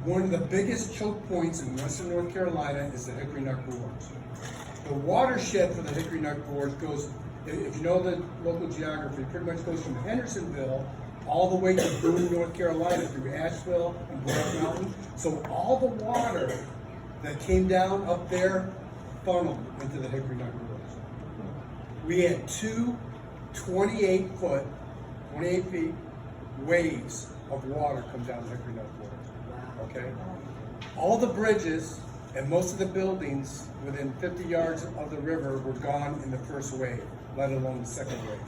One of the biggest choke points in western North Carolina is the Hickory Neck Gorge. The watershed for the Hickory Neck Gorge goes, if you know the local geography, pretty much goes from Hendersonville all the way to Boone, North Carolina, through Asheville and Black Mountain. So all the water that came down up there funneled into the Hickory Neck Gorge. We had two 28 feet waves of water come down the Hickory Neck Gorge. Okay? All the bridges and most of the buildings within 50 yards of the river were gone in the first wave, let alone the second wave.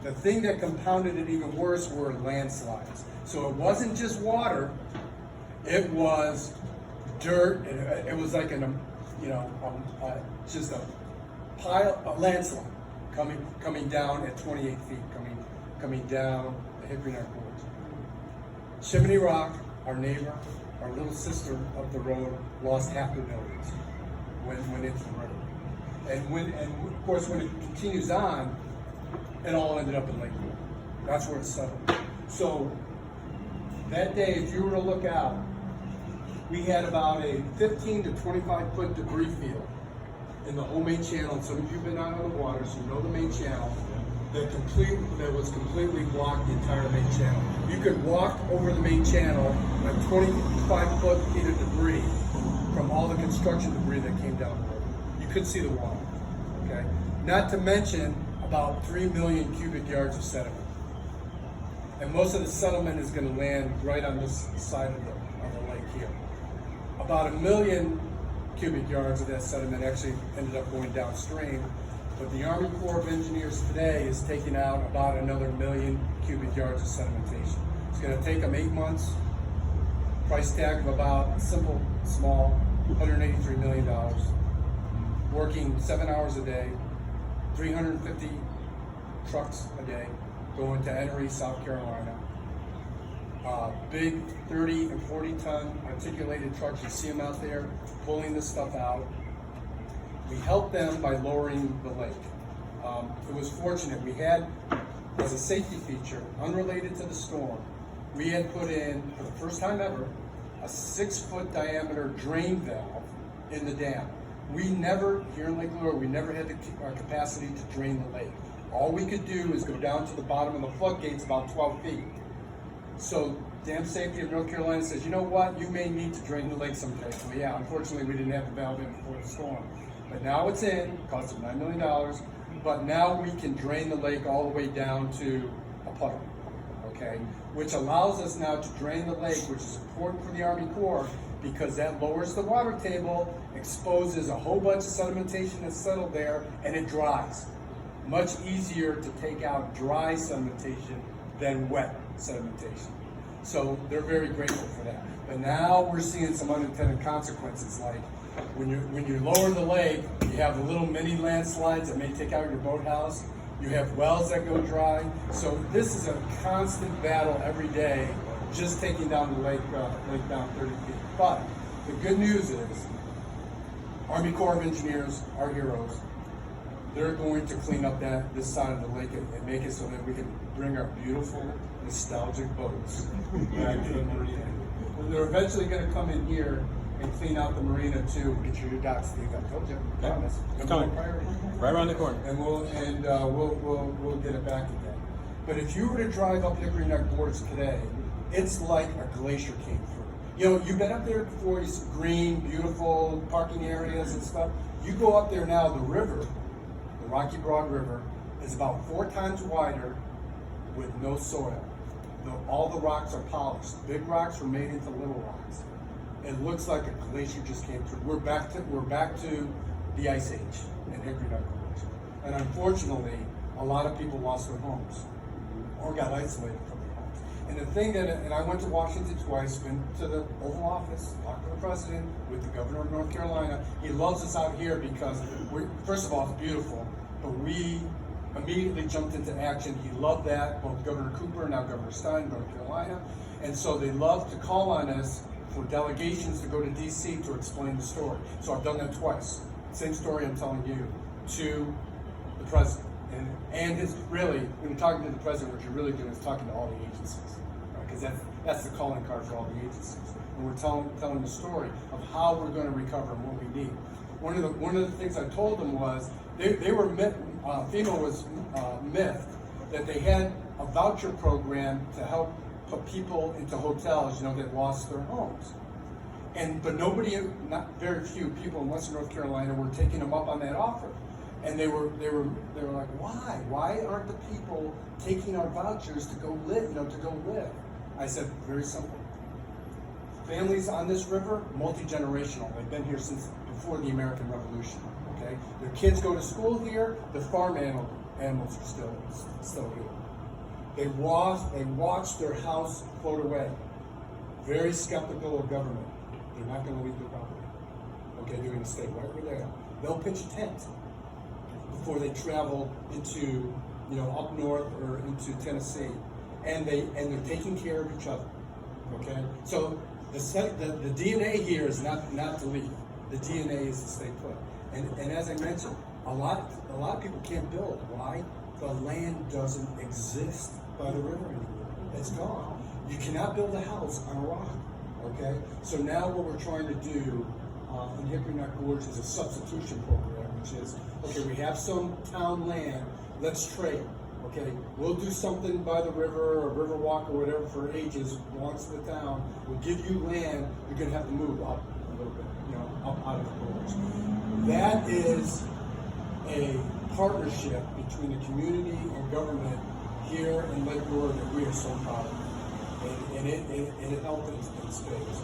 The thing that compounded it even worse were landslides. So it wasn't just water, it was dirt, and it was like just a pile, a landslide coming down at 28 feet, coming down the Hickory Neck Gorge. Chimney Rock, our neighbor, our little sister up the road, lost half the buildings when into the river. And of course, when it continues on, it all ended up in Lakewood. That's where it settled. So that day, if you were to look out, we had about a 15 to 25 foot debris field in the whole main channel. And some of you have been out on the water, so you know the main channel. That was completely blocked, the entire main channel. You could walk over the main channel like 25 feet of debris from all the construction debris that came down the road. You could see the water, okay? Not to mention about 3 million cubic yards of sediment. And most of the sediment is going to land right on this side of the lake here. About 1 million cubic yards of that sediment actually ended up going downstream. But the Army Corps of Engineers today is taking out about another 1 million cubic yards of sedimentation. It's going to take them 8 months, price tag of about a simple, small, $183 million, working 7 hours a day, 350 trucks a day, going to Henry, South Carolina. Big 30 and 40 ton articulated trucks, you see them out there pulling this stuff out. We helped them by lowering the lake. It was fortunate. We had, as a safety feature, unrelated to the storm, we had put in, for the first time ever, a 6-foot diameter drain valve in the dam. We never, here in Lake Lure, we never had the capacity to drain the lake. All we could do is go down to the bottom of the floodgates about 12 feet. So Dam Safety of North Carolina says, you know what, you may need to drain the lake someday. Well, yeah, unfortunately we didn't have the valve in before the storm. But now it's in, cost us $9 million, but now we can drain the lake all the way down to a puddle, okay? Which allows us now to drain the lake, which is important for the Army Corps, because that lowers the water table, exposes a whole bunch of sedimentation that's settled there, and it dries. Much easier to take out dry sedimentation than wet sedimentation. So they're very grateful for that. But now we're seeing some unintended consequences, like when you lower the lake, you have the little mini landslides that may take out your boathouse. You have wells that go dry. So this is a constant battle every day, just taking down the lake down 30 feet. But the good news is, Army Corps of Engineers, our heroes, they're going to clean up this side of the lake and make it so that we can bring our beautiful, nostalgic boats back to the marina. They're eventually going to come in here and clean out the marina too. Get your docks. I told you, I promise. It's coming. Right around the corner. And we'll get it back again. But if you were to drive up Hickory Neck Gorge today, it's like a glacier came through. You know, you've been up there before. It's green, beautiful parking areas and stuff. You go up there now, the river, the Rocky Broad River, is about 4 times wider with no soil. All the rocks are polished. Big rocks were made into little rocks. It looks like a glacier just came through. We're back to the Ice Age in Hickory Neck Gorge. And unfortunately, a lot of people lost their homes or got isolated from their homes. And the thing and I went to Washington twice, went to the Oval Office, talked to the president, with the governor of North Carolina. He loves us out here because, first of all, it's beautiful, but we immediately jumped into action. He loved that, both Governor Cooper, now Governor Stein, North Carolina. And so they love to call on us for delegations to go to DC to explain the story. So I've done that twice. Same story I'm telling you to the president. And it's really, when you're talking to the president, what you're really doing is talking to all the agencies. Because that's the calling card for all the agencies. and we're telling the story of how we're going to recover and what we need. One of the things I told them was they were FEMA was miffed that they had a voucher program to help put people into hotels, that lost their homes. But not very few people in Western North Carolina were taking them up on that offer. And they were like, why? Why aren't the people taking our vouchers to go live? I said, very simple. Families on this river, multi-generational. They've been here since before the American Revolution. Okay, their kids go to school here. The farm animals are still here. They watch their house float away. Very skeptical of government. They're not going to leave the property. Okay, they're going to stay right where they are. They'll pitch a tent before they travel into, up north or into Tennessee, and they're taking care of each other. Okay, so the DNA here is not to leave. The DNA is to stay put. And as I mentioned, a lot of people can't build. Why? The land doesn't exist by the river anymore. It's gone. You cannot build a house on a rock. Okay, so now what we're trying to do in Hickory Neck Gorge is a substitution program, which is, okay, we have some town land, let's trade. Okay, we'll do something by the river or river walk or whatever for ages, belongs to the town. We'll give you land, you're going to have to move up a little bit, up out of the gorge. That is a partnership between the community and government here in Lake Lure that we are so proud of. And it helped in spades.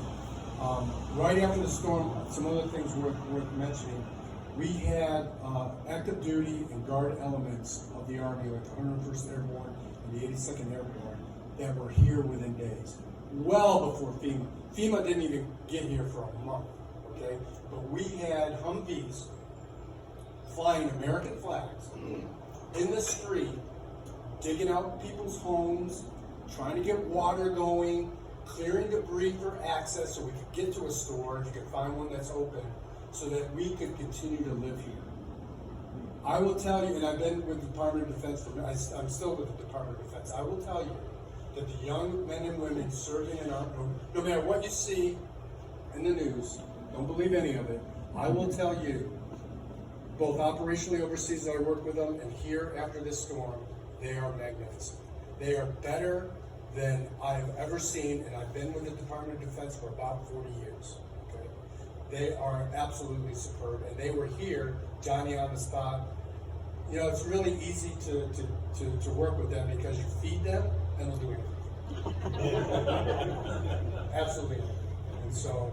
Right after the storm, some other things worth mentioning. We had active duty and guard elements of the Army, like the 101st Airborne and the 82nd Airborne, that were here within days, well before FEMA. FEMA didn't even get here for a month, okay? But we had Humvees flying American flags in the street, digging out people's homes, trying to get water going, clearing debris for access so we could get to a store, if you could find one that's open, so that we could continue to live here. I will tell you, and I've been with the Department of Defense, I'm still with the Department of Defense, I will tell you that the young men and women serving in our, no matter what you see in the news, don't believe any of it, I will tell you, both operationally overseas that I work with them and here after this storm, they are magnificent. They are better than I've ever seen, and I've been with the Department of Defense for about 40 years. Okay? They are absolutely superb, and they were here, Johnny on the spot. It's really easy to work with them because you feed them and they'll do anything. Absolutely. And so